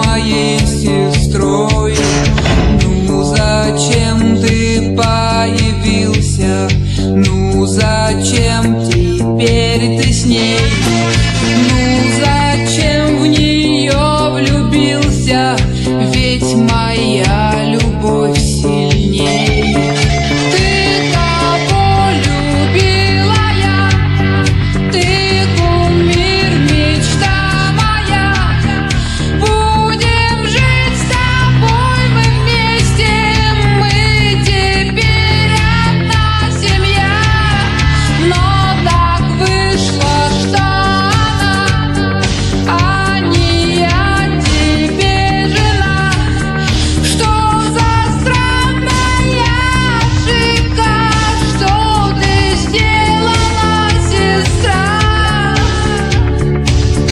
моей сестрой. Ну зачем ты появился? Ну зачем теперь ты с ней? Ну зачем в нее влюбился? Ведь моя